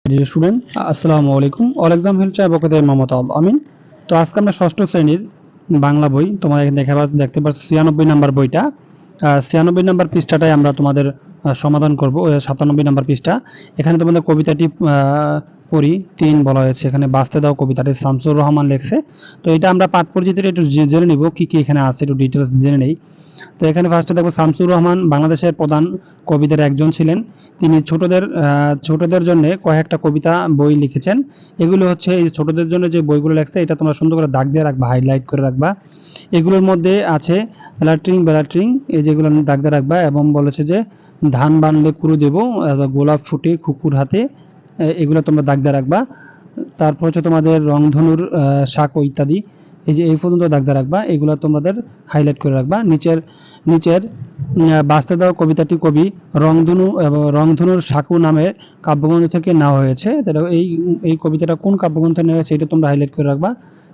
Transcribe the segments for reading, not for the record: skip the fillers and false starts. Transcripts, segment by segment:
Dear student, আসসালামু আলাইকুম। All exam help চাই বকতে মোহাম্মদ আল আমিন। তো আজকে আমরা ষষ্ঠ শ্রেণীর বাংলা বই তোমাদের দেখতে পাচ্ছ 96 নাম্বার বইটা। 96 নাম্বার পৃষ্ঠাটাই আমরা তোমাদের সমাধান করব। 97 নাম্বার পৃষ্ঠা। এখানে তোমাদের কবিতাটি পড়ি 3 বলা হয়েছে। এখানে বাঁচতে দাও কবিতাটি শামসুর রহমান লিখছে। তো এটা আমরা পাঠ পরিচিতির একটু জেনে নিব কি কি এখানে আছে, একটু ডিটেইলস জেনে নেই। তো এখানে ফার্স্টে দেখো শামসুর রহমান বাংলাদেশের প্রধান কবিদের একজন ছিলেন। তিনি ছোটদের জন্য কয়েকটা কবিতা বই লিখেছেন। এগুলো হচ্ছে এই ছোটদের জন্য যে বইগুলো লেখছে এটা তোমরা সুন্দর করে দাগ দিয়ে রাখবা, হাইলাইট করে রাখবা। এগুলোর মধ্যে আছে বেলাট্রিং এই যেগুলো দাগ দিয়ে রাখবা, এবং বলেছে যে ধান বানলে কুরু দেব, গোলাপ ফুটে কুকুর হাতে, এগুলো তোমরা দাগ দিয়ে রাখবা। তারপর হচ্ছে তোমাদের রংধনুর শাক ইত্যাদি, এই যে এই পর্যন্ত দাগ দিয়ে রাখবা। এগুলো তোমাদের হাইলাইট করে রাখবা। নিচের বাঁচতে দাও কবিতাটি কবি রংধনুর সাকু নামে কাব্যগ্রন্থ থেকে নেওয়া হয়েছে। এই কবিতাটা কোন কাব্যগ্রন্থ নেওয়া হয়েছে এটা তোমরা হাইলাইট করে রাখবা।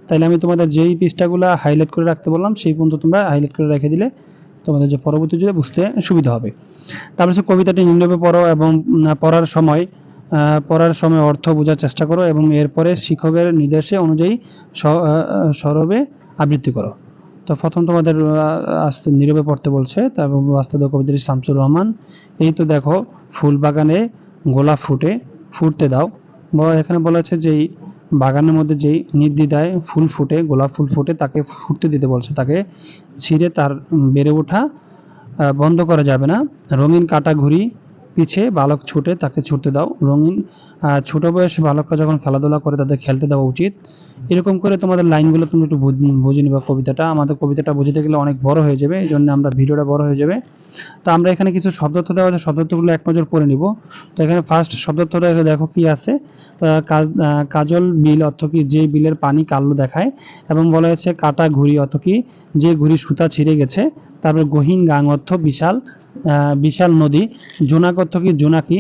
তাইলে আমি তোমাদের যেই পৃষ্ঠাগুলো হাইলাইট করে রাখতে বললাম সেই পর্যন্ত তোমরা হাইলাইট করে রেখে দিলে তোমাদের যে পরবর্তী যুগে বুঝতে সুবিধা হবে। তারপর হচ্ছে কবিতাটি নিম্নরূপে পড়ো এবং পড়ার সময় অর্থ বোঝার চেষ্টা করো এবং এরপরে শিক্ষকের নির্দেশে অনুযায়ী সরবে আবৃত্তি করো। তো প্রথম তোমাদের আস্তে নীরবে পড়তে বলছে। তারপর বাস্তব কবিতাটি শামসুর রহমান। এই তো দেখো ফুল বাগানে গোলাপ ফুটতে দাও। এখানে বলা হচ্ছে যে বাগানের মধ্যে যেই নির্দ্বিধায় ফুল ফুটে, গোলাপ ফুল ফুটে, তাকে ফুটতে দিতে বলছে। তাকে ছিঁড়ে তার বেড়ে ওঠা বন্ধ করা যাবে না। রঙিন কাটা ঘুড়ি পিছে বালক ছুটে, তাকে ছুটতে দাও। ছোট বয়সে বালকরা যখন খেলাধুলা করে তাদের খেলতে দেওয়া উচিত। এরকম করে তোমাদের লাইনগুলো তুমি একটু বুঝে নিবা। আমাদের কবিতাটা বুঝতে গেলে অনেক বড় হয়ে যাবে, এই জন্য আমরা ভিডিওটা বড় হয়ে যাবে। তো আমরা এখানে কিছু শব্দার্থ দেওয়া আছে, শব্দার্থগুলো এক নজর পড়ে নিব। তো এখানে ফার্স্ট শব্দার্থটা দেখো কি আছে। কাজল বিল অর্থ কি, যে বিলের পানি কালো দেখায়। এবং বলা হয়েছে কাটা ঘুড়ি অর্থ কি, যে ঘুড়ি সুতা ছিঁড়ে গেছে। তারপরে গহীন গাং অর্থ বিশাল নদী। জোনাক অর্থ কি, জোনাকি।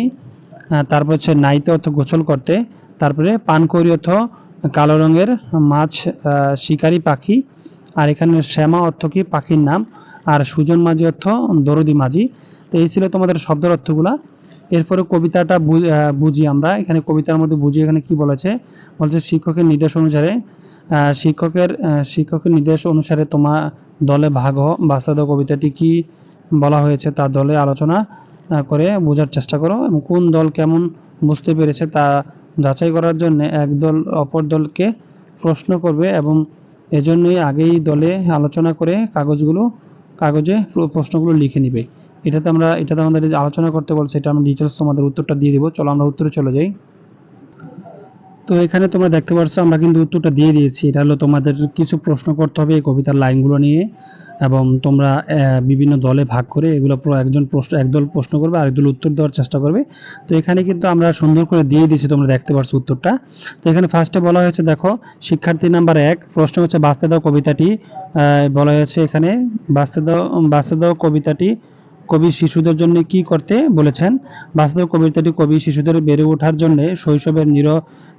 তারপর হচ্ছে নাইতে অর্থ গোসল করতে। তারপরে পানকৌড়ি অর্থ কালো রঙের মাছ, শিকারী পাখি। আর এখানে শ্যামা অর্থ কি, পাখির নাম। আর সুজন মাঝি অর্থ দরদি মাঝি। তো এই ছিল তোমাদের শব্দের অর্থগুলা। এরপরে কবিতাটা বুঝি আমরা। এখানে কবিতার মধ্যে বুঝি এখানে কি বলেছে। শিক্ষকের নির্দেশ অনুসারে শিক্ষকের নির্দেশ অনুসারে তোমার দলে ভাগ হও। বাস্তব কবিতাটি কি বলা হয়েছে তা দলে আলোচনা করে বোঝার চেষ্টা করো, এবং কোন দল কেমন বুঝতে পেরেছে তা যাচাই করার জন্য এক দল অপর দলকে প্রশ্ন করবে, এবং এজন্যই আগেই দলে আলোচনা করে কাগজে প্রশ্নগুলো লিখে নিবে। এটাতে আমাদের আলোচনা করতে বলছে। এটা আমরা ডিটেলস তোমাদের উত্তরটা দিয়ে দিব। চলো আমরা উত্তরে চলে যাই। তো এখানে তোমরা দেখতে পাচ্ছ আমরা কিন্তু উত্তরটা দিয়ে দিয়েছি। এটা হলো তোমাদের কিছু প্রশ্ন করতে হবে এই কবিতার লাইনগুলো নিয়ে, এবং তোমরা বিভিন্ন দলে ভাগ করে এগুলো একদল প্রশ্ন করবে, আরেক দল উত্তর দেওয়ার চেষ্টা করবে। তো এখানে কিন্তু আমরা সুন্দর করে দিয়ে দিয়েছি, তোমরা দেখতে পাচ্ছ উত্তরটা। তো এখানে ফার্স্টে বলা হয়েছে দেখো শিক্ষার্থী নাম্বার 1 প্রশ্ন হচ্ছে বাঁচতে দাও কবিতাটি। বলা হয়েছে এখানে বাঁচতে দাও কবিতাটি কবি শিশুদের জন্য কি করতে বলেছেন। বাস্তব কবিতাটি কবি শিশুদের বেড়ে ওঠার জন্য শৈশবের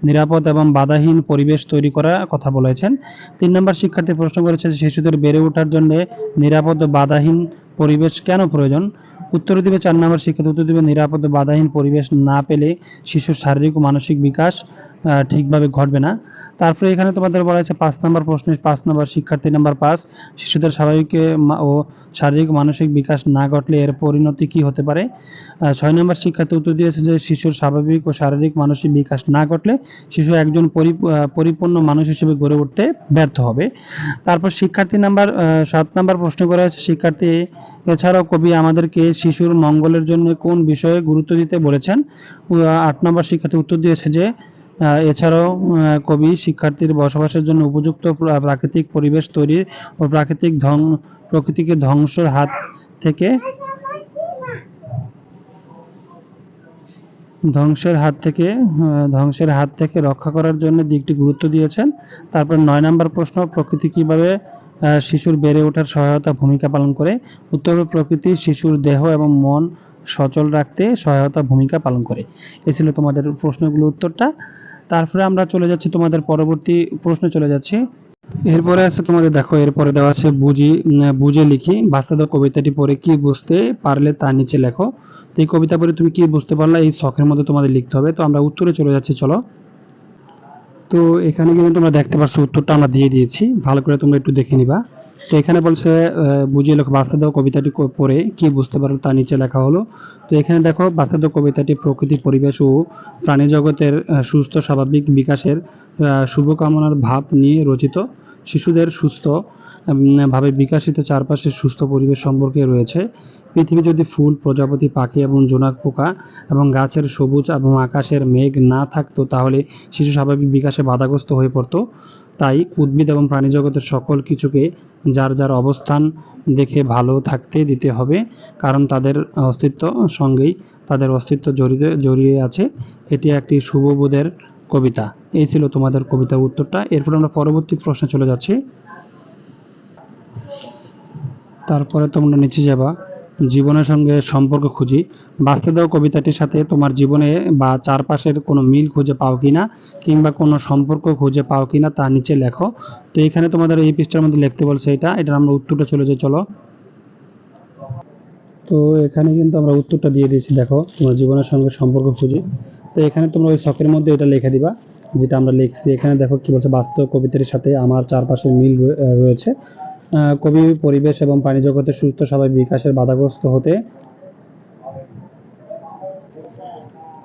নিরাপদ এবং বাধাহীন পরিবেশ তৈরি করার কথা বলেছেন। 3 নম্বর শিক্ষার্থী প্রশ্ন করেছে শিশুদের বেড়ে ওঠার জন্য নিরাপদ ও বাধাহীন পরিবেশ কেন প্রয়োজন। উত্তর দিবে 4 নম্বর শিক্ষার্থী উত্তর দিবে নিরাপদ ও বাধাহীন পরিবেশ না পেলে শিশুর শারীরিক ও মানসিক বিকাশ ঠিকভাবে ঘটবে না। তারপরে এখানে তোমাদের বলা হয়েছে 5 নম্বর প্রশ্নে 5 নম্বর শিক্ষার্থী নাম্বার 5 শিশুদের স্বাভাবিক ও শারীরিক মানসিক বিকাশ না ঘটলে এর পরিণতি কি হতে পারে। 6 নম্বর শিক্ষার্থী উত্তর দিয়েছে যে শিশুর স্বাভাবিক ও শারীরিক মানসিক বিকাশ না ঘটলে শিশু একজন পরিপূর্ণ মানুষ হিসেবে গড়ে উঠতে ব্যর্থ হবে। তারপর শিক্ষার্থী নাম্বার 7 নম্বর প্রশ্ন করা হয়েছে শিক্ষার্থী এছাড়াও কবি আমাদেরকে শিশুর মঙ্গলের জন্য কোন বিষয়ে গুরুত্ব দিতে বলেছেন। 8 নম্বর শিক্ষার্থী উত্তর দিয়েছে যে এছাড়াও কবি শিক্ষার্থীর বসবাসের জন্য উপযুক্ত প্রাকৃতিক পরিবেশ তৈরি ও প্রকৃতিকে ধ্বংসের হাত থেকে রক্ষা করার জন্য দিকটি গুরুত্ব দিয়েছেন। তারপর 9 নম্বর প্রশ্ন প্রকৃতি কিভাবে শিশুর বেড়ে ওঠার সহায়তা ভূমিকা পালন করে। উত্তর প্রকৃতি শিশুর দেহ এবং মন সচল রাখতে সহায়তা ভূমিকা পালন করে। এই ছিল তোমাদের প্রশ্নগুলো উত্তরটা। তারপরে আমরা চলে যাচ্ছি তোমাদের পরবর্তী প্রশ্নে চলে যাচ্ছি। এরপরে আছে তোমাদের দেখো এরপরে দেওয়া আছে বুঝে লিখি। বাস্তব কবিতাটি পড়ে কি বুঝতে পারলে তা নিচে লেখো। তো এই কবিতা পড়ে তুমি কি বুঝতে পারলা এই ছকের মধ্যে তোমাদের লিখতে হবে। তো আমরা উত্তরে চলে যাচ্ছি, চলো। তো এখানে কিন্তু তোমরা দেখতে পাচ্ছ উত্তরটা আমরা দিয়ে দিয়েছি, ভালো করে তোমরা একটু দেখে নিবা। তো এখানে বলছে বুঝিয়ে লেখো, বাস্তব কবিতাটি পড়ে কি বুঝতে পারো তার নিচে লেখা হলো। তো এখানে দেখো, বাস্তব কবিতাটি প্রকৃতি, পরিবেশ ও প্রাণী জগতের সুস্থ স্বাভাবিক বিকাশের শুভকামনার ভাব নিয়ে রচিত। শিশুদের সুস্থ ভাবে বিকাশিত চারপাশের সুস্থ পরিবেশ সম্পর্কে রয়েছে। পৃথিবী যদি ফুল, প্রজাপতি, পাখি এবং জোনাক পোকা এবং গাছের সবুজ এবং আকাশের মেঘ না থাকতো, তাহলে শিশু স্বাভাবিক বিকাশে বাধাগ্রস্ত হয়ে পড়তো। তাই উদ্ভিদ এবং প্রাণী জগতের সকল কিছুকে যার যার অবস্থান দেখে ভালো থাকতে দিতে হবে, কারণ তাদের অস্তিত্ব সঙ্গেই তাদের অস্তিত্ব জড়িয়ে আছে। এটি একটি শুভবোধের কবিতা। এই ছিল তোমাদের কবিতার উত্তরটা। এরপর আমরা পরবর্তী প্রশ্নে চলে যাচ্ছি। তারপরে তোমরা নিচে যাবা, জীবনের সঙ্গে সম্পর্ক খুঁজি। বাঁচতে দাও কবিতাটির সাথে তোমার জীবনে বা চারপাশের কোনো মিল খুঁজে পাও কিনা, কিংবা কোনো সম্পর্ক খুঁজে পাও কিনা তা নিচে লেখো। তো এখানে তোমাদের এই পৃষ্ঠার মধ্যে লিখতে বলছে এটার আমরা উত্তরটা চলে যাই, চলো। তো এখানে কিন্তু আমরা উত্তরটা দিয়ে দিয়েছি, দেখো, তোমার জীবনের সঙ্গে সম্পর্ক খুঁজি। তো এখানে তোমরা ওই ছকের মধ্যে এটা লিখে দিবা যেটা আমরা লিখছি। এখানে দেখো কি বলছে, বাস্তব কবিতাটির সাথে আমার চারপাশের মিল রয়েছে। কবি পরিবেশ এবং প্রাণী জগতের সুস্থ স্বাভাবিক বিকাশের বাধাগ্রস্ত হতে।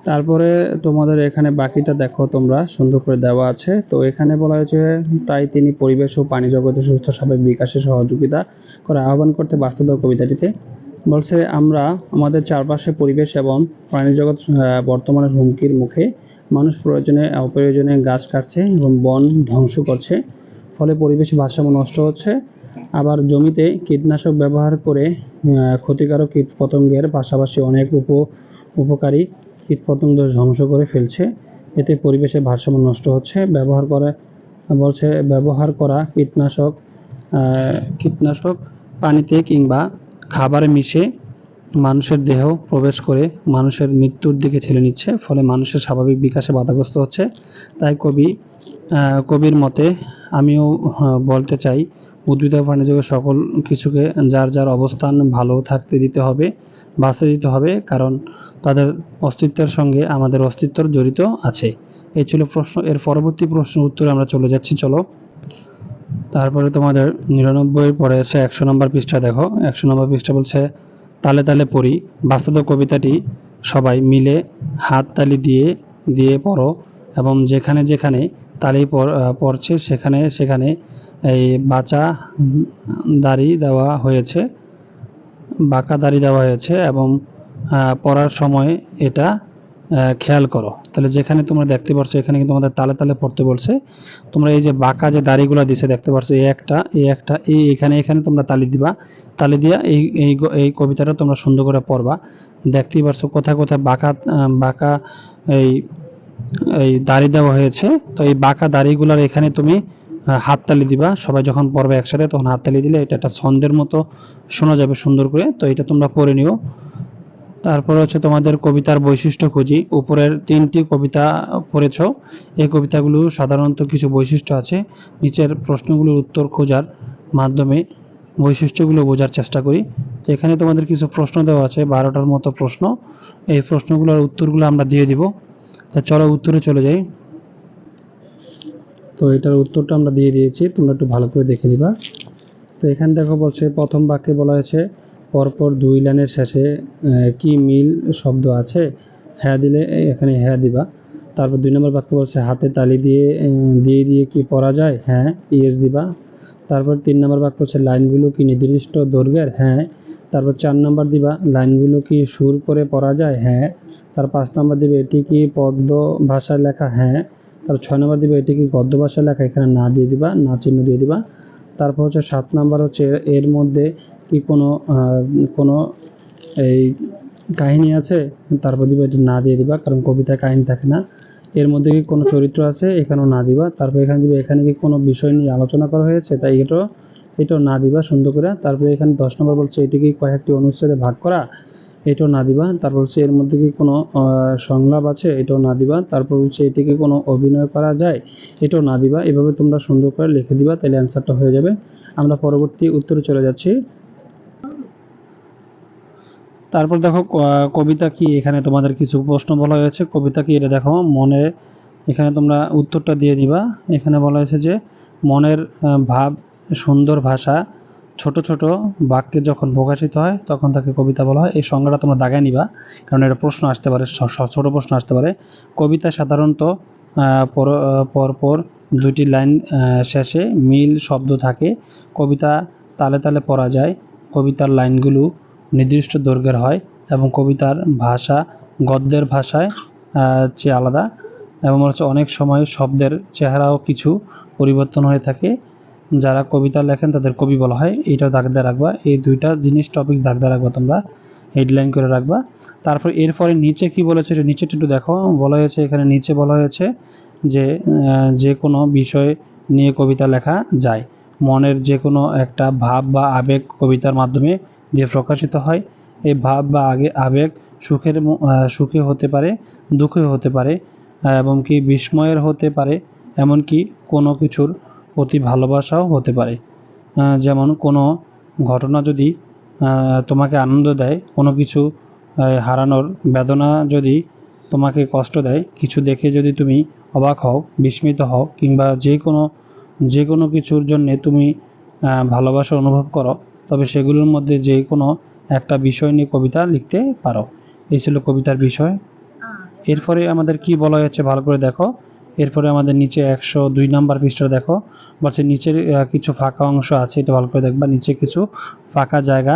তারপরে তোমাদের এখানে বাকিটা দেখো, তোমরা সুন্দর করে দেওয়া আছে। তো এখানে বলা হয়েছে, তাই তিনি পরিবেশ ও প্রাণী জগতের সুস্থ স্বাভাবিক বিকাশে সহযোগিতা করে আহ্বান করতে বাস্তব কবিতাটিতে বলছে, আমরা আমাদের চারপাশে পরিবেশ এবং প্রাণী জগৎ বর্তমানের হুমকির মুখে। মানুষ প্রয়োজনে অপ্রয়োজনে গাছ কাটছে এবং বন ধ্বংস করছে, ফলে পরিবেশ ভারসাম্য নষ্ট হচ্ছে। আবার জমিতে কীটনাশক ব্যবহার করে ক্ষতিকারক কীটপতঙ্গের পাশাপাশি অনেক উপকারী কীটপতঙ্গ ধ্বংস করে ফেলছে। এতে পরিবেশের ভারসাম্য নষ্ট হচ্ছে। ব্যবহার করা কীটনাশক পানিতে কিংবা খাবারে মিশে মানুষের দেহ প্রবেশ করে মানুষের মৃত্যুর দিকে ঠেলে নিচ্ছে, ফলে মানুষের স্বাভাবিক বিকাশে বাধাগ্রস্ত হচ্ছে। তাই কবির মতে আমিও বলতে চাই, উদ্ভিদ ও প্রাণীজগতের সকল কিছুকে যার যার অবস্থান ভালো থাকতে দিতে হবে, বাঁচতে দিতে হবে, কারণ তাদের অস্তিত্বের সঙ্গে আমাদের অস্তিত্ব জড়িত আছে। এই ছিল প্রশ্ন। এর পরবর্তী প্রশ্নের উত্তরে আমরা চলে যাচ্ছি, চলো। তারপরে তোমাদের 99 পরে এসে 100 নম্বর পৃষ্ঠা দেখো। 100 নম্বর পৃষ্ঠা বলছে, তালে তালে পড়ি। বাস্তব কবিতাটি সবাই মিলে হাততালি দিয়ে দিয়ে পড়ো এবং যেখানে যেখানে তালি পড়ছে সেখানে সেখানে এই বাঁকা দাড়ি দেওয়া হয়েছে এবং পড়ার সময় এটা খেয়াল করো। তাহলে যেখানে তোমরা দেখতে পাচ্ছ এখানে কিন্তু তোমাদের তালে তালে পড়তে বলছে। তোমরা এই যে বাঁকা যে দাড়িগুলো দিছে দেখতে পাচ্ছ, এখানে তোমরা তালি দিবা। তালি দিয়া এই কবিতাটা তোমরা সুন্দর করে পড়বা। দেখতেই পাচ্ছ কোথায় কোথায় বাঁকা এই এই দাড়ি দেওয়া হয়েছে। তো এই বাঁকা দাড়িগুলোর এখানে তুমি হাততালি দিবা। সবাই যখন পড়বে একসাথে তখন হাততালি দিলে এটা একটা ছন্দের মতো শোনা যাবে সুন্দর করে। তো এটা তোমরা পড়ে নিও। তারপর হচ্ছে তোমাদের কবিতার বৈশিষ্ট্য খুঁজি। উপরের 3টি কবিতা পড়েছো, এই কবিতাগুলো সাধারণত কিছু বৈশিষ্ট্য আছে। নিচের প্রশ্নগুলোর উত্তর খোঁজার মাধ্যমে বৈশিষ্ট্যগুলো বোঝার চেষ্টা করি। তো এখানে তোমাদের কিছু প্রশ্ন দেওয়া আছে, 12টার মতো প্রশ্ন। এই প্রশ্নগুলোর উত্তরগুলো আমরা দিয়ে দিব। তা চলো উত্তরে চলে যাই। তো এটার উত্তরটা আমরা দিয়ে দিয়েছি, তোমরা একটু ভালো করে দেখে নিবা। তো এখানে দেখো বলছে, প্রথম বাক্যে বলা হয়েছে পরপর 2 লাইনের শেষে কি মিল শব্দ আছে, হ্যাঁ দিলে এখানে হ্যাঁ দিবা। তারপর 2 নম্বর বাক্য বলছে হাতে তালি দিয়ে কি পড়া যায়, হ্যাঁ ইয়েস দিবা। তারপর 3 নম্বর বাক্য হচ্ছে লাইনগুলো কি নির্দিষ্ট দৈর্ঘ্যের, হ্যাঁ। তারপর 4 নম্বর দিবা লাইনগুলো কি সুর করে পড়া যায়, হ্যাঁ। তার 5 নম্বর দিবে এটি কি পদ্য ভাষায় লেখা, হ্যাঁ। তার 6 নম্বর দিবে এটি কি গদ্য ভাষায় লেখা, এখানে না দিয়ে দিবা, না চিহ্ন দিয়ে দিবা। তারপর হচ্ছে 7 নাম্বার হচ্ছে এর মধ্যে কি কোনো এই কাহিনী আছে, তারপর দিবা এটা না দিয়ে দিবা, কারণ কবিতায় কাহিনী থাকে না। এর মধ্যে কি কোনো চরিত্র আছে, এখানেও না দিবা। তারপর এখানে দিবে এখানে কি কোনো বিষয় নিয়ে আলোচনা করা হয়েছে, তাই এটাও না দিবা সুন্দর করে। তারপরে এখানে 10 নম্বর বলছে এটি কি কয়েকটি অনুচ্ছেদে ভাগ করা, এটাও না দিবা। তারপর হচ্ছে এর মধ্যে কি কোনো সংলাপ আছে, এটাও না দিবা। তারপর হচ্ছে এটি কি কোনো অভিনয় করা যায়, এটাও না দিবা। এভাবে তোমরা সুন্দর করে লিখে দিবা, তাহলে অ্যান্সারটা হয়ে যাবে। আমরা পরবর্তী উত্তরে চলে যাচ্ছি। তারপর দেখো কবিতা কি, এখানে তোমাদের কিছু প্রশ্ন বলা হয়েছে। কবিতা কি এটা দেখো, মনে এখানে তোমরা উত্তরটা দিয়ে দিবা। এখানে বলা হয়েছে যে মনের ভাব, সুন্দর ভাষা, ছোট ছোট বাক্যে যখন প্রকাশিত হয় তখন তাকে কবিতা বলা হয়। এই সংজ্ঞাটা তোমরা দাগায় নিবা, কারণ এটা প্রশ্ন আসতে পারে, ছোট প্রশ্ন আসতে পারে। কবিতা সাধারণত পরপর দুটি লাইন শেষে মিল শব্দ থাকে। কবিতা তালে তালে পড়া যায়। কবিতার লাইনগুলো নির্দিষ্ট দৈর্ঘ্যের হয় এবং কবিতার ভাষা গদ্যের ভাষায় চেয়ে আলাদা, এবং হচ্ছে অনেক সময় শব্দের চেহারাও কিছু পরিবর্তন হয়ে থাকে। যারা কবিতা লেখেন তাদের কবি বলা হয়। এইটাও দাগ দিয়ে রাখবা, এই দুইটা জিনিস টপিক দাগ দিয়ে রাখবা, তোমরা হেডলাইন করে রাখবা। তারপর এরপরে নিচে কি বলেছে, নিচেটা একটু দেখো। বলা হয়েছে এখানে নিচে বলা হয়েছে যে যে কোনো বিষয় নিয়ে কবিতা লেখা যায়। মনের যে কোনো একটা ভাব বা আবেগ কবিতার মাধ্যমে যে প্রকাশিত হয়। এই ভাব বা আবেগ সুখে হতে পারে, দুঃখে হতে পারে, এবং কি বিস্ময়ের হতে পারে, এমনকি কোনো কিছুর প্রতি ভালোবাসাও হতে পারে। যেমন কোনো ঘটনা যদি তোমাকে আনন্দ দেয়, কোনো কিছু হারানোর বেদনা যদি তোমাকে কষ্ট দেয়, কিছু দেখে যদি তুমি অবাক হও, বিস্মিত হও, কিংবা যে কোনো কিছুর জন্যে তুমি ভালোবাসা অনুভব করো, তবে সেগুলোর মধ্যে যে কোনো একটা বিষয় নিয়ে কবিতা লিখতে পারো। এই ছিল কবিতার বিষয়। এরপরে আমাদের কি বলা হয়েছে ভালো করে দেখো। এরপরে আমাদের নিচে 102 নাম্বার পৃষ্ঠা দেখো। বলছে নিচের কিছু ফাঁকা অংশ আছে, এটা ভালো করে দেখবা। নিচে কিছু ফাঁকা জায়গা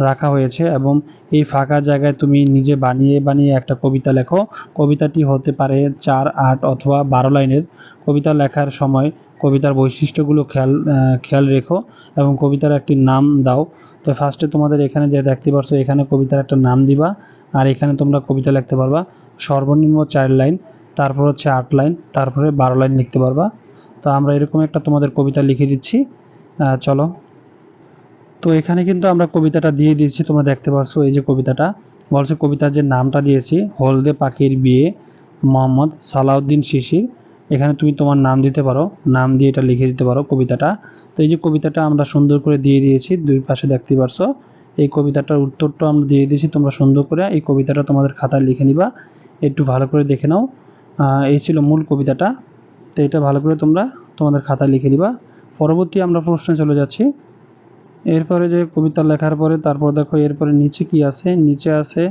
রাখা হয়েছে এবং এই ফাঁকা জায়গায় তুমি নিজে বানিয়ে বানিয়ে একটা কবিতা লেখো। কবিতাটি হতে পারে 4, 8 অথবা 12 লাইনের। কবিতা লেখার সময় কবিতার বৈশিষ্ট্যগুলো খেয়াল রেখো এবং কবিতার একটি নাম দাও। তো ফার্স্টে তোমাদের এখানে যে দেখতে পাচ্ছ, এখানে কবিতার একটা নাম দিবা, আর এখানে তোমরা কবিতা লিখতে পারবা সর্বনিম্ন 4 লাইন, তারপর হচ্ছে 8 লাইন, তারপরে 12 লাইন লিখতে পারবা। তো আমরা এরকম একটা তোমাদের কবিতা লিখে দিচ্ছি, চলো। তো এখানে কিন্তু আমরা কবিতাটা দিয়ে দিয়েছি, তোমরা দেখতে পাচ্ছ। এই যে কবিতাটা বলছে, কবিতার যে নামটা দিয়েছি, হলদে পাখির বিয়ে, মোহাম্মদ সালাউদ্দিন শিশির। এখানে তুমি তোমার নাম দিতে পারো, নাম দিয়ে এটা লিখে দিতে পারো কবিতাটা। তো এই যে কবিতাটা আমরা সুন্দর করে দিয়ে দিয়েছি, দুই পাশে দেখতে পারছো। এই কবিতাটার উত্তরটা আমরা দিয়ে দিয়েছি, তোমরা সুন্দর করে এই কবিতাটা তোমাদের খাতায় লিখে নিবা। একটু ভালো করে দেখে নাও। এই ছিল মূল কবিতাটা। তো এটা ভালো করে তোমরা তোমাদের খাতায় লিখে নিবা। পরবর্তী আমরা প্রশ্নে চলে যাচ্ছি। এরপরে যে কবিতা লেখার পরে তারপর দেখো এরপরে নিচে কি আছে, নিচে আছে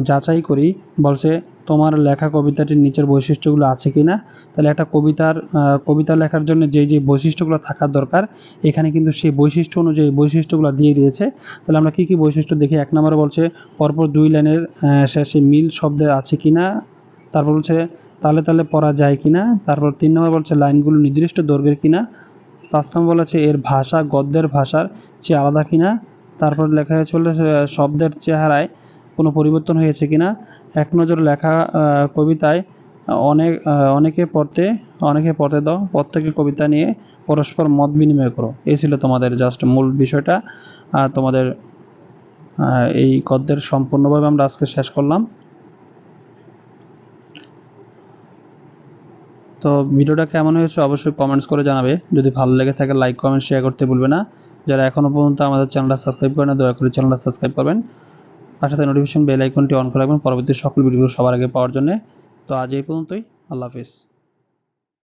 যাচাই করি। বলছে তোমার লেখা কবিতাটির নিচের বৈশিষ্ট্যগুলো আছে কিনা। তাহলে একটা কবিতা লেখার জন্য যে বৈশিষ্ট্যগুলো থাকার দরকার, এখানে কিন্তু সেই বৈশিষ্ট্য অনুযায়ী বৈশিষ্ট্যগুলো দিয়ে দিয়েছে। তাহলে আমরা কি বৈশিষ্ট্য দেখি। 1 নম্বরে বলছে পরপর 2 লাইনের শেষে মিল শব্দ আছে কিনা। তারপর বলছে তালে তালে পড়া যায় কিনা। তারপর 3 নম্বর বলছে লাইনগুলো নির্দিষ্ট দৈর্ঘ্যের কিনা। 5 নম্বর বলেছে এর ভাষা গদ্যের ভাষার চেয়ে আলাদা কিনা। তারপর লেখা হয়েছে শব্দের চেহারায় কোনো পরিবর্তন হয়েছে কিনা। এক নজরে লেখা কবিতায় অনেকে পড়তে দাও, প্রত্যেকে কবিতা নিয়ে পরস্পর মত বিনিময় করো। এই ছিল তোমাদের জাস্ট মূল বিষয়টা। তোমাদের এই গদ্যের সম্পূর্ণভাবে আমরা আজকে শেষ করলাম। তো ভিডিওটা কেমন হয়েছে অবশ্যই কমেন্টস করে জানাবে। যদি ভালো লেগে থাকে লাইক কমেন্ট শেয়ার করতে ভুলবে না। যারা এখনও পর্যন্ত আমাদের চ্যানেলটা সাবস্ক্রাইব করে না, দয়া করে চ্যানেলটা সাবস্ক্রাইব করবেন। আর সাথে নোটিফিকেশন বেল আইকনটি অন করে রাখবেন পরবর্তী সকল ভিডিওগুলো সবার আগে পাওয়ার জন্য। তো আজ এই পর্যন্তই, আল্লাহ হাফেজ।